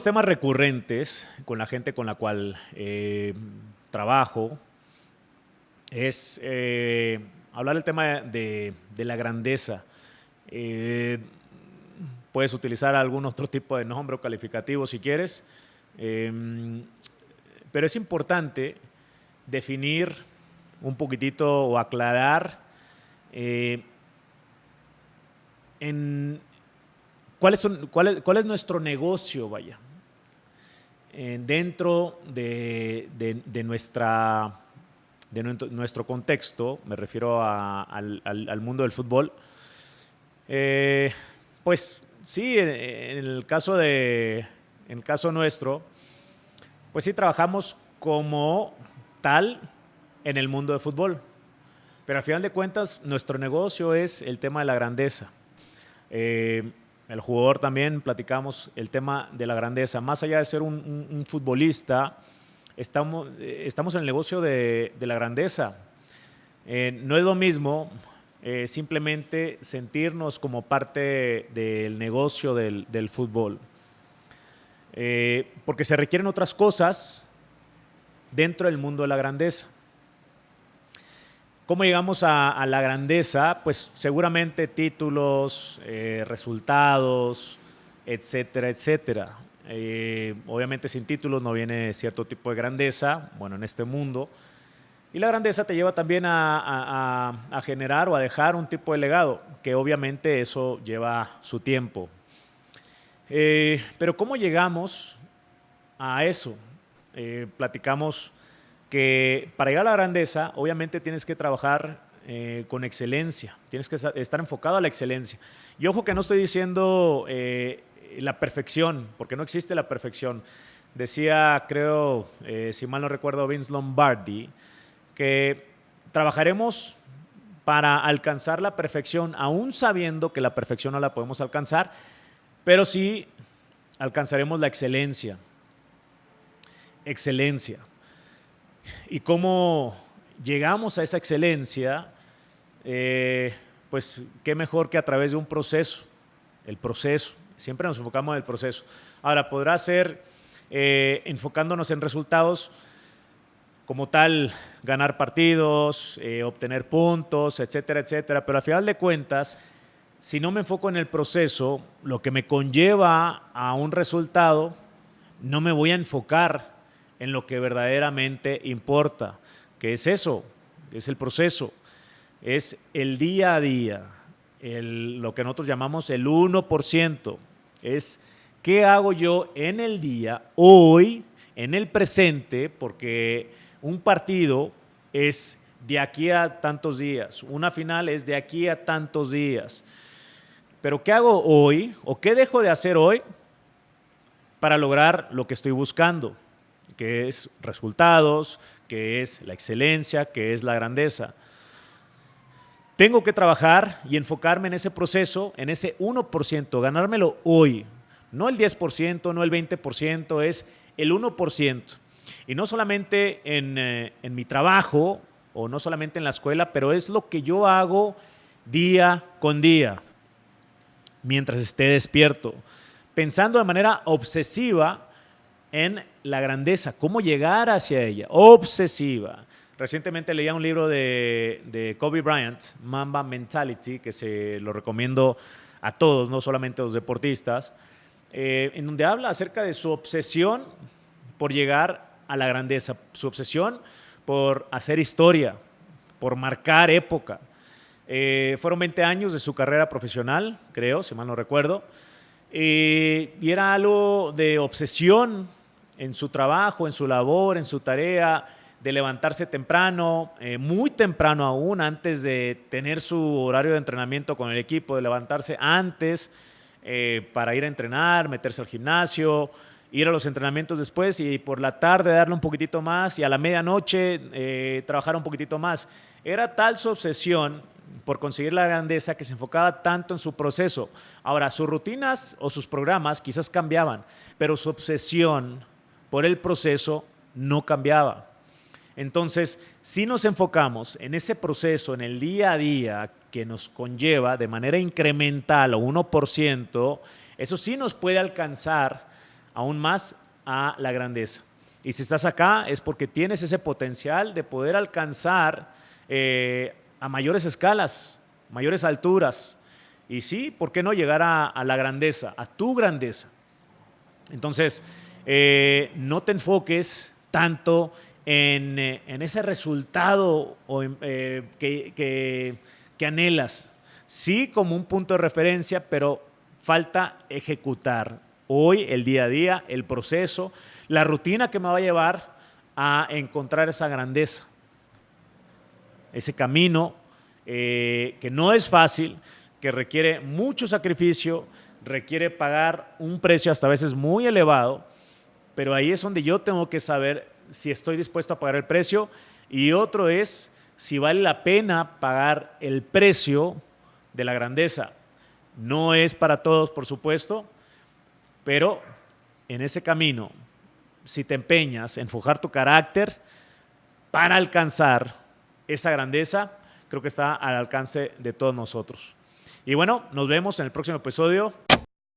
los temas recurrentes con la gente con la cual trabajo es hablar del tema de la grandeza. Eh, Puedes utilizar algún otro tipo de nombre o calificativo si quieres, pero es importante definir un poquitito o aclarar en cuál es nuestro negocio, vaya, dentro de nuestro contexto. Me refiero al mundo del fútbol. Pues sí, en el caso nuestro, pues sí trabajamos como tal en el mundo del fútbol, pero al final de cuentas nuestro negocio es el tema de la grandeza. El jugador también platicamos el tema de la grandeza. Más allá de ser un futbolista, estamos en el negocio de la grandeza. No es lo mismo simplemente sentirnos como parte del negocio del fútbol, porque se requieren otras cosas dentro del mundo de la grandeza. ¿Cómo llegamos a la grandeza? Pues seguramente títulos, resultados, etcétera, etcétera. Obviamente sin títulos no viene cierto tipo de grandeza, bueno, en este mundo. Y la grandeza te lleva también a generar o a dejar un tipo de legado, que obviamente eso lleva su tiempo. Pero ¿cómo llegamos a eso? Platicamos que para llegar a la grandeza, obviamente tienes que trabajar con excelencia, tienes que estar enfocado a la excelencia. Y ojo que no estoy diciendo la perfección, porque no existe la perfección. Decía, creo, si mal no recuerdo, Vince Lombardi, que trabajaremos para alcanzar la perfección, aún sabiendo que la perfección no la podemos alcanzar, pero sí alcanzaremos la excelencia. Excelencia. ¿Y cómo llegamos a esa excelencia? Pues qué mejor que a través de un proceso. El proceso. Siempre nos enfocamos en el proceso. Ahora, podrá ser enfocándonos en resultados como tal, ganar partidos, obtener puntos, etcétera, etcétera. Pero al final de cuentas, si no me enfoco en el proceso, lo que me conlleva a un resultado, no me voy a enfocar en lo que verdaderamente importa. ¿Qué es eso? Es el proceso. Es el día a día. Lo que nosotros llamamos el 1%. Es qué hago yo en el día, hoy, en el presente, porque un partido es de aquí a tantos días. Una final es de aquí a tantos días. Pero ¿qué hago hoy o qué dejo de hacer hoy para lograr lo que estoy buscando? Que es resultados, que es la excelencia, que es la grandeza. Tengo que trabajar y enfocarme en ese proceso, en ese 1%, ganármelo hoy. No el 10%, no el 20%, es el 1%. Y no solamente en mi trabajo o no solamente en la escuela, pero es lo que yo hago día con día, mientras esté despierto, pensando de manera obsesiva en la grandeza, cómo llegar hacia ella, obsesiva. Recientemente leía un libro de Kobe Bryant, Mamba Mentality, que se lo recomiendo a todos, no solamente a los deportistas, en donde habla acerca de su obsesión por llegar a la grandeza, su obsesión por hacer historia, por marcar época. Fueron 20 años de su carrera profesional, creo, si mal no recuerdo, y era algo de obsesión en su trabajo, en su labor, en su tarea, de levantarse temprano, muy temprano aún, antes de tener su horario de entrenamiento con el equipo, de levantarse antes para ir a entrenar, meterse al gimnasio, ir a los entrenamientos después y por la tarde darle un poquitito más y a la medianoche trabajar un poquitito más. Era tal su obsesión por conseguir la grandeza que se enfocaba tanto en su proceso. Ahora, sus rutinas o sus programas quizás cambiaban, pero su obsesión por el proceso no cambiaba. Entonces, si nos enfocamos en ese proceso, en el día a día que nos conlleva de manera incremental o 1%, eso sí nos puede alcanzar aún más a la grandeza. Y si estás acá es porque tienes ese potencial de poder alcanzar a mayores escalas, mayores alturas. Y sí, ¿por qué no llegar a la grandeza, a tu grandeza? Entonces, no te enfoques tanto en ese resultado que anhelas. Sí, como un punto de referencia, pero falta ejecutar hoy, el día a día, el proceso, la rutina que me va a llevar a encontrar esa grandeza, ese camino que no es fácil, que requiere mucho sacrificio, requiere pagar un precio hasta a veces muy elevado, pero ahí es donde yo tengo que saber si estoy dispuesto a pagar el precio, y otro es si vale la pena pagar el precio de la grandeza. No es para todos, por supuesto, pero en ese camino, si te empeñas en forjar tu carácter para alcanzar esa grandeza, creo que está al alcance de todos nosotros. Y bueno, nos vemos en el próximo episodio.